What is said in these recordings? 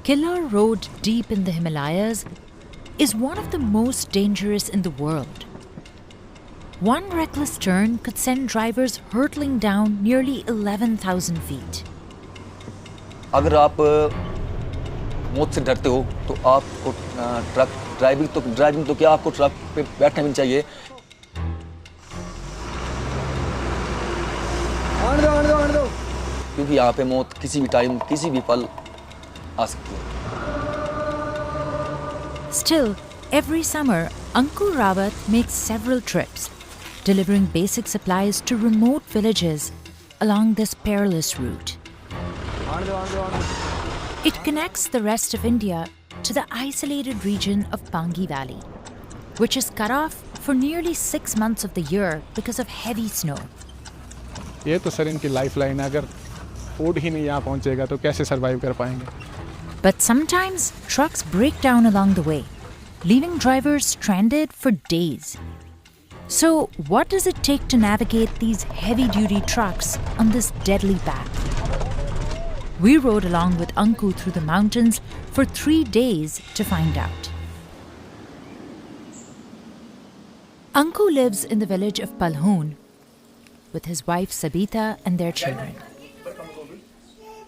Killar Road, deep in the Himalayas, is one of the most dangerous in the world. One reckless turn could send drivers hurtling down nearly 11,000 feet. अगर आप मौत से डरते हो तो आपको truck driving तो क्या आपको ट्रक पे बैठना भी नहीं चाहिए। आने दो। क्योंकि यहाँ पे मौत किसी भी टाइम किसी भी पल आ सकती है। Still, every summer, Ankur Rawat makes several trips, delivering basic supplies to remote villages along this perilous route. It connects the rest of India to the isolated region of Pangi Valley, which is cut off for nearly 6 months of the year because of heavy snow. ये तो sir इनकी lifeline है, अगर food ही नहीं यहाँ पहुँचेगा तो कैसे सरवाइव कर पाएंगे? But sometimes trucks break down along the way, leaving drivers stranded for days. So, what does it take to navigate these heavy-duty trucks on this deadly path? We rode along with Anku through the mountains for 3 days to find out. Anku lives in the village of Palhoon with his wife Sabita and their children.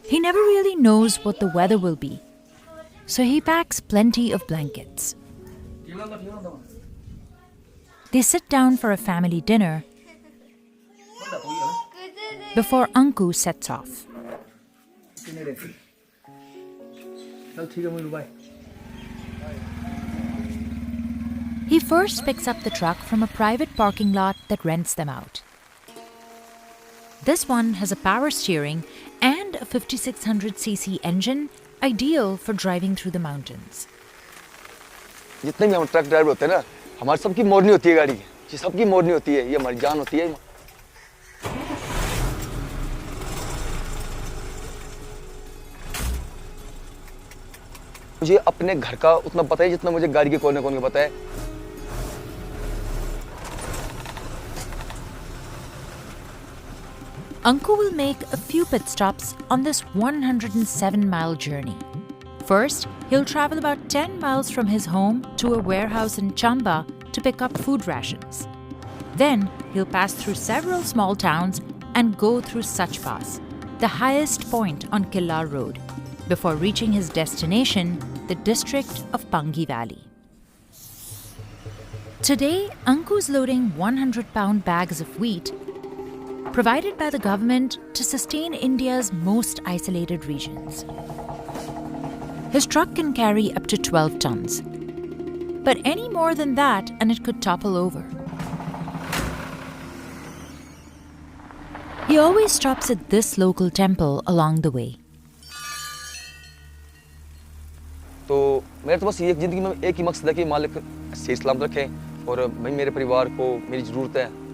He never really knows what the weather will be, so he packs plenty of blankets. They sit down for a family dinner before Anku sets off. He first picks up the truck from a private parking lot that rents them out. This one has a power steering and a 5600cc engine, ideal for driving through the mountains. जितने भी हम truck driver होते हैं ना, हमारी सबकी मोड़नी होती है गाड़ी, ये सबकी मोड़नी होती है, ये हमारी जान होती है। मुझे अपने घर का उतना पता है जितना मुझे गाड़ी के कोने-कोने का पता है। Anku will make a few pit stops on this 107-mile journey. First, he'll travel about 10 miles from his home to a warehouse in Chamba to pick up food rations. Then, he'll pass through several small towns and go through Sach Pass, the highest point on Killar Road, before reaching his destination, the district of Pangi Valley. Today, Anku's loading 100-pound bags of wheat provided by the government to sustain India's most isolated regions. His truck can carry up to 12 tons. But any more than that and it could topple over. He always stops at this local temple along the way. तो मेरे तो बस ये जिंदगी में एक ही मकसद है कि मालिक सही सलामत रखे और मैं मेरे परिवार को मेरी ज़रूरत है।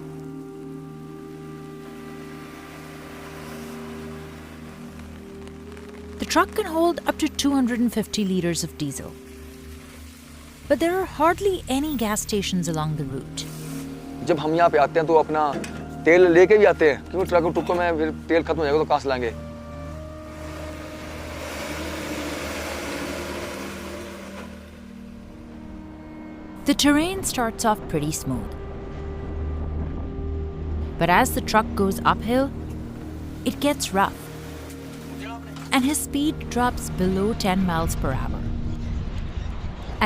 The truck can hold up to 250 liters of diesel. But there are hardly any gas stations along the route. जब हम यहाँ पे आते हैं तो अपना तेल लेके भी आते हैं क्योंकि ट्रक टुक्को में फिर तेल खत्म हो जाएगा तो कहाँ से लाएंगे? The terrain starts off pretty smooth. But as the truck goes uphill, it gets rough. And his speed drops below 10 miles per hour.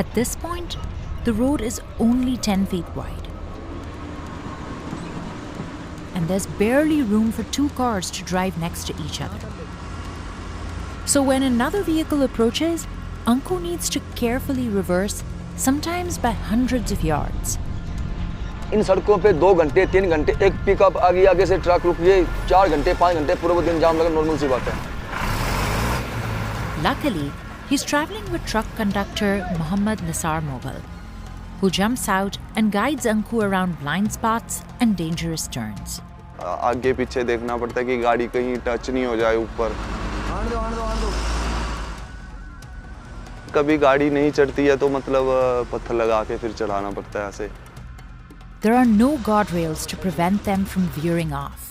At this point, the road is only 10 feet wide. And there's barely room for 2 cars to drive next to each other. So when another vehicle approaches, Anku needs to carefully reverse, sometimes by hundreds of yards. इन सड़कों पे 2 घंटे 3 घंटे एक pickup आगे से truck रुकिए 4 घंटे 5 घंटे पूरा दिन जाम लगा नॉर्मल सी बात है। Luckily, he's traveling with truck conductor Mohammad Nisar Mughal, who jumps out and guides Anku around blind spots and dangerous turns. आगे पीछे देखना पड़ता है कि गाड़ी कहीं टच नहीं हो जाए ऊपर। कभी गाड़ी नहीं चढ़ती है तो मतलब पत्थर लगा के फिर चढ़ाना पड़ता है ऐसे। There are no guardrails to prevent them from veering off.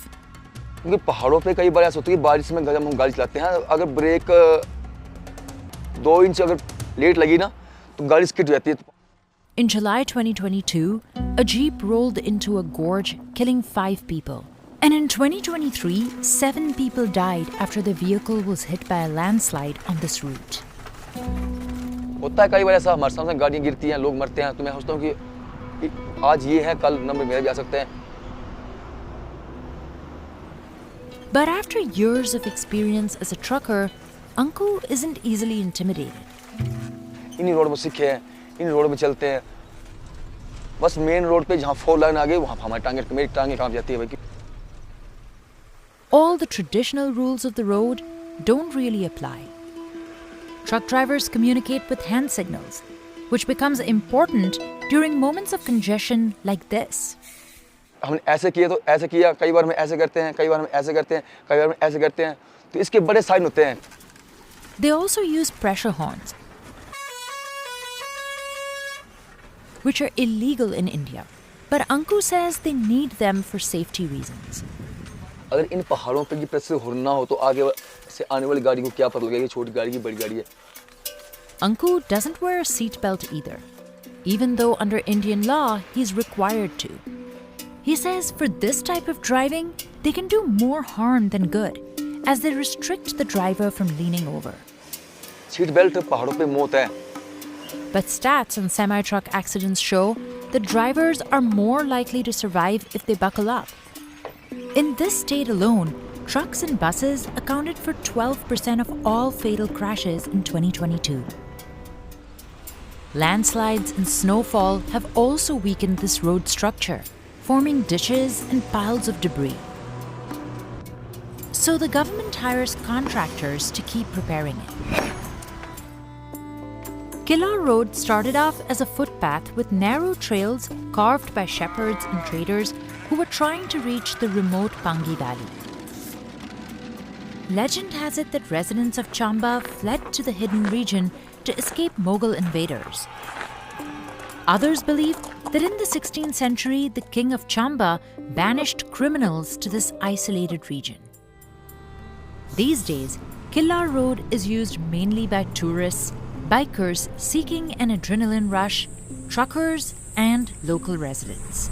क्योंकि पहाड़ों पे कई बार ऐसा होता है कि बारिश में हम गाड़ी चलाते हैं अगर ब्रेक 2 इंच अगर लेट लगी ना तो गाड़ी स्किड हो जाती है. In July 2022, a jeep rolled into a gorge, killing 5 people. And in 2023, 7 people died after the vehicle was hit by a landslide on this route. होता है कई बार ऐसा, हमारे सामने गाड़ियाँ गिरती हैं, लोग मरते हैं, तो मैं सोचता हूँ कि आज ये है, कल नंबर मेरे भी आ सकते हैं. But after years of experience as a trucker, Anku isn't easily intimidated. इन्हीं रोड में सीखे हैं, इन रोड में चलते हैं. बस मेन रोड पे जहाँ 4 लाइन आ गई वहाँ हमारी मेरी टांगे कांप जाती है भाई. All the traditional rules of the road don't really apply. Truck drivers communicate with hand signals, which becomes important during moments of congestion like this. हमने ऐसे किए तो ऐसे किया, कई बार हम ऐसे करते हैं, कई बार हम ऐसे करते हैं, कई बार हम ऐसे करते हैं, तो इसके बड़े साइन होते हैं. They also use pressure horns, which are illegal in India. But Anku says they need them for safety reasons. अगर इन पहाड़ों पे ये प्रेशर हॉर्न ना हो तो आगे से आने वाली गाड़ी को क्या पता लगेगा कि छोटी गाड़ी की बड़ी गाड़ी है. Anku doesn't wear a seatbelt either, even though under Indian law he's required to. He says for this type of driving, they can do more harm than good, as they restrict the driver from leaning over. Seat belt पहाड़ों पे मौत है. But stats on semi-truck accidents show that drivers are more likely to survive if they buckle up. In this state alone, trucks and buses accounted for 12% of all fatal crashes in 2022. Landslides and snowfall have also weakened this road structure, forming ditches and piles of debris. So the government hires contractors to keep repairing it. Killa Road started off as a footpath with narrow trails carved by shepherds and traders who were trying to reach the remote Pangi Valley. Legend has it that residents of Chamba fled to the hidden region to escape Mughal invaders. Others believe that in the 16th century, the king of Chamba banished criminals to this isolated region. These days, Killa Road is used mainly by tourists, bikers seeking an adrenaline rush, truckers, and local residents.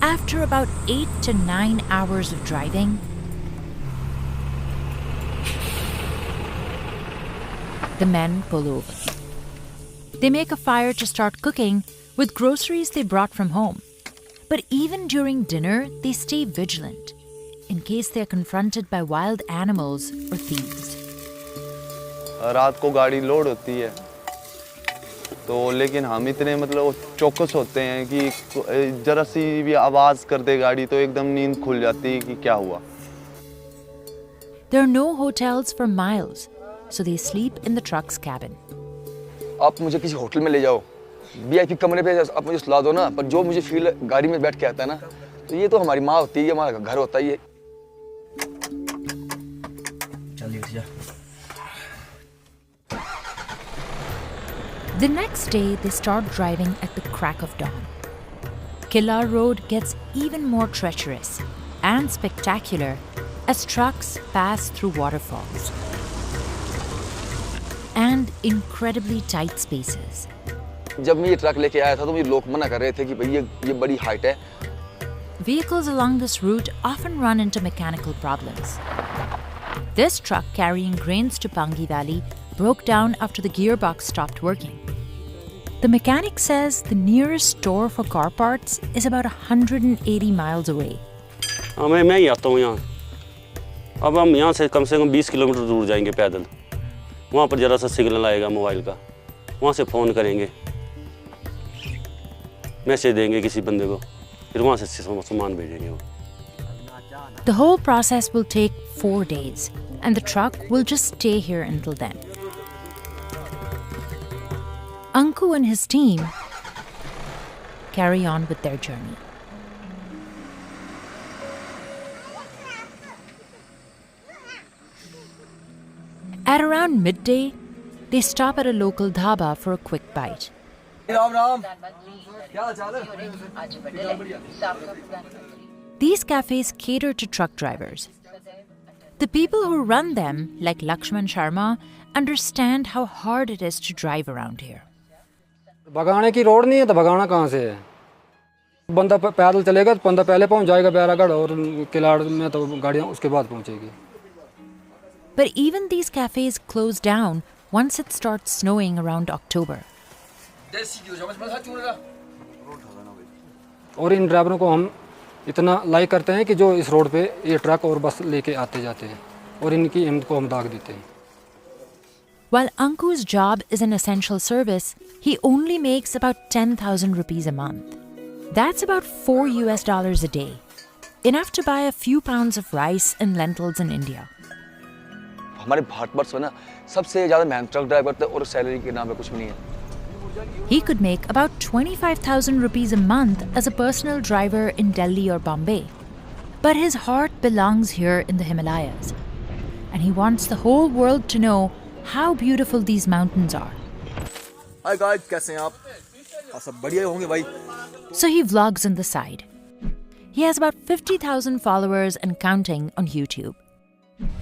After about 8 to 9 hours of driving, the men pull over. They make a fire to start cooking with groceries they brought from home. But even during dinner, they stay vigilant in case they are confronted by wild animals or thieves. रात को गाड़ी load होती है तो लेकिन हम इतने मतलब चौकस होते हैं कि जरा सी भी आवाज़ कर दे गाड़ी तो एकदम नींद खुल जाती है कि क्या हुआ. There are no hotels for miles, so they sleep in the truck's cabin. आप मुझे किसी होटल में ले जाओ, VIP कमरे पे आप मुझे सुला दो ना, पर जो मुझे फील गाड़ी में बैठ के आता है ना, तो ये तो हमारी माँ होती है, हमारा घर होता है ये. चल उठ जा. The next day, they start driving at the crack of dawn. Killa Road gets even more treacherous and spectacular as trucks pass through waterfalls and incredibly tight spaces. जब मैं ये ट्रक लेके आया था तो मुझे लोग मना कर रहे थे कि भाई ये बड़ी हाइट है. Vehicles along this route often run into mechanical problems. This truck carrying grains to Pangi Valley broke down after the gearbox stopped working. The mechanic says the nearest store for car parts is about 180 miles away. मैं ही आता हूँ यहाँ. अब हम यहाँ से कम 20 kilometre दूर जाएंगे पैदल. वहाँ पर जरा सा सिग्नल आएगा मोबाइल का, वहाँ से फ़ोन करेंगे, मैसेज देंगे किसी बंदे को, फिर वहाँ से सामान भेजेंगे वो. The whole process will take 4 days, and the truck will just stay here until then. Anku and his team carry on with their journey. At around midday, they stop at a local dhaba for a quick bite. These cafes cater to truck drivers. The people who run them, like Lakshman Sharma, understand how hard it is to drive around here. भगाने की road नहीं है तो भगाना कहाँ से है? बंदा पैदल चलेगा तो बंदा पहले पहुंच जाएगा बैरागढ़, और किलाड़ में तो गाड़ियाँ उसके बाद पहुंचेगी. But even these cafes close down once it starts snowing around October. और इन ड्राइवरों को हम इतना लाइक करते हैं कि जो इस रोड पे ये ट्रक और बस लेके आते जाते हैं, और इनकी हिम्मत को हम दाग देते हैं. While Anku's job is an essential service, he only makes about 10,000 rupees a month. That's about $4 a day, enough to buy a few pounds of rice and lentils in India. हमारे भारतवर्ष में ना सबसे ज़्यादा मेहनत ट्रक ड्राइवर थे और salary के नाम पे कुछ भी नहीं है. He could make about 25,000 rupees a month as a personal driver in Delhi or Bombay. But his heart belongs here in the Himalayas. And he wants the whole world to know how beautiful these mountains are. Hi guys, कैसे हैं आप? सब बढ़िया होंगे भाई. So he vlogs on the side. He has about 50,000 followers and counting on YouTube.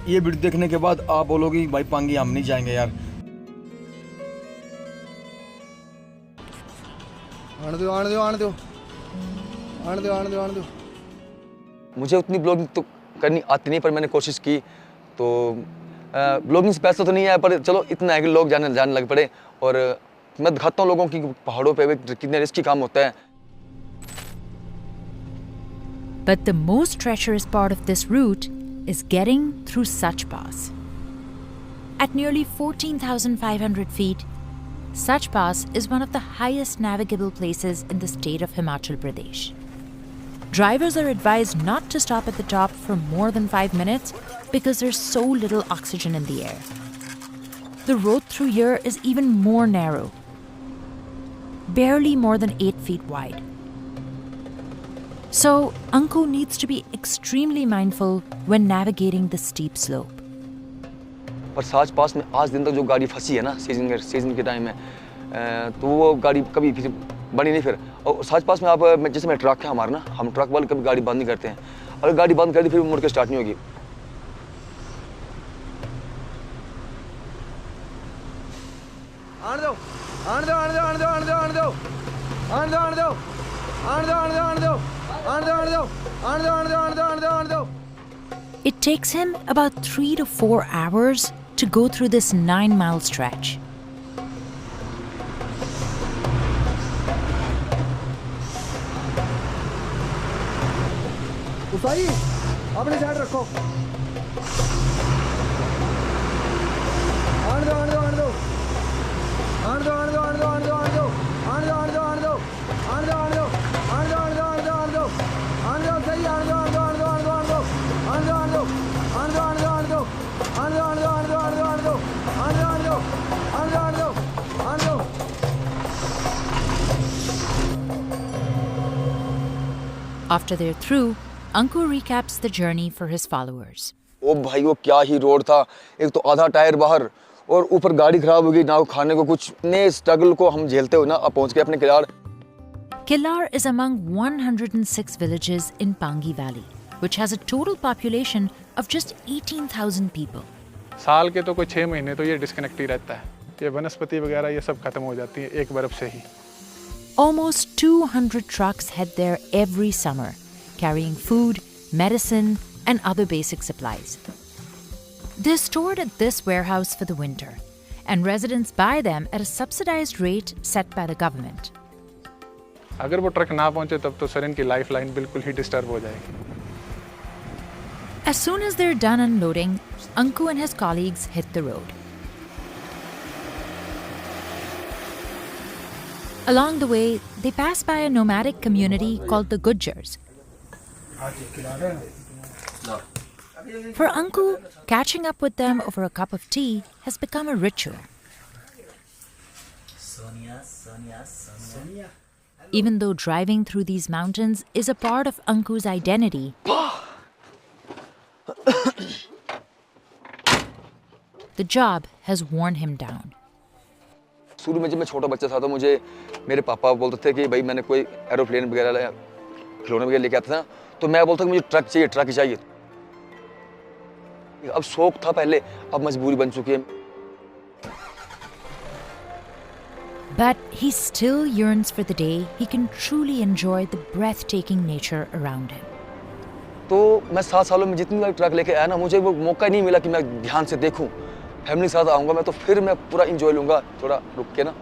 ये video देखने के बाद आप बोलोगे भाई पांगी हम नहीं जाएंगे यार. आने दो. मुझे उतनी ब्लॉगिंग तो करनी आती नहीं, पर मैंने कोशिश की. तो ब्लॉगिंग से पैसा तो नहीं आया, पर चलो इतना है कि लोग जाने लग पड़े. और मैं दिखाता हूँ लोगों की पहाड़ों पे कितने रिस्की काम होता है. But the most treacherous part of this route is getting through Sach Pass. At nearly 14,500 feet, Sach Pass is one of the highest navigable places in the state of Himachal Pradesh. Drivers are advised not to stop at the top for more than 5 minutes because there's so little oxygen in the air. The road through here is even more narrow, barely more than 8 feet wide. So, Anku needs to be extremely mindful when navigating the steep slope. पर साच पास में आज दिन तक जो गाड़ी फंसी है ना सीजन के टाइम में, तो वो गाड़ी कभी फिर बनी नहीं. फिर और साच पास में आप जैसे मैं ट्रक है हमारा ना, हम ट्रक वाले कभी गाड़ी बंद नहीं करते हैं. अगर गाड़ी बंद कर दी फिर मुड़ के स्टार्ट नहीं होगी. It takes him about 3 to 4 hours to go through this 9-mile stretch. उसाई अपने साइड रखो. After they're through, Anku recaps the journey for his followers. ओ भाई वो क्या ही रोड था. एक तो आधा टायर बाहर और ऊपर गाड़ी खराब हो गई ना, खाने को कुछ. इतने स्ट्रगल को हम झेलते हुए ना अब पहुंच गए अपने Kilar. Kilar is among 106 villages in Pangi Valley, which has a total population of just 18,000 people. साल के तो कोई 6 महीने तो ये डिस्कनेक्ट ही रहता है. ये वनस्पति वगैरह ये सब खत्म हो जाती है एक बर्फ से ही. Almost 200 trucks head there every summer, carrying food, medicine, and other basic supplies. They're stored at this warehouse for the winter, and residents buy them at a subsidized rate set by the government. अगर वो truck ना पहुंचे तब तो sir इनकी life line बिल्कुल ही disturb हो जाएगी. As soon as they're done unloading, Anku and his colleagues hit the road. Along the way, they pass by a nomadic community called the Gujjars. For Anku, catching up with them over a cup of tea has become a ritual. Even though driving through these mountains is a part of Anku's identity, the job has worn him down. शुरू में जब मैं छोटा बच्चा था तो मुझे मेरे पापा बोलते थे कि भाई मैंने कोई एरोप्लेन वगैरह खिलौने वगैरह लेके आता था, तो मैं बोलता कि मुझे ट्रक चाहिए, ट्रक चाहिए. अब शौक था पहले, अब मजबूरी बन चुकी है। But he still yearns for the day he can truly enjoy the breathtaking nature around him. तो मैं 7 सालों में जितनी बार ट्रक लेके आया ना, मुझे वो मौका ही नहीं मिला कि मैं ध्यान से देखूं। फैमिली के साथ आऊँगा मैं तो फिर मैं पूरा इंजॉय लूँगा थोड़ा रुक के ना।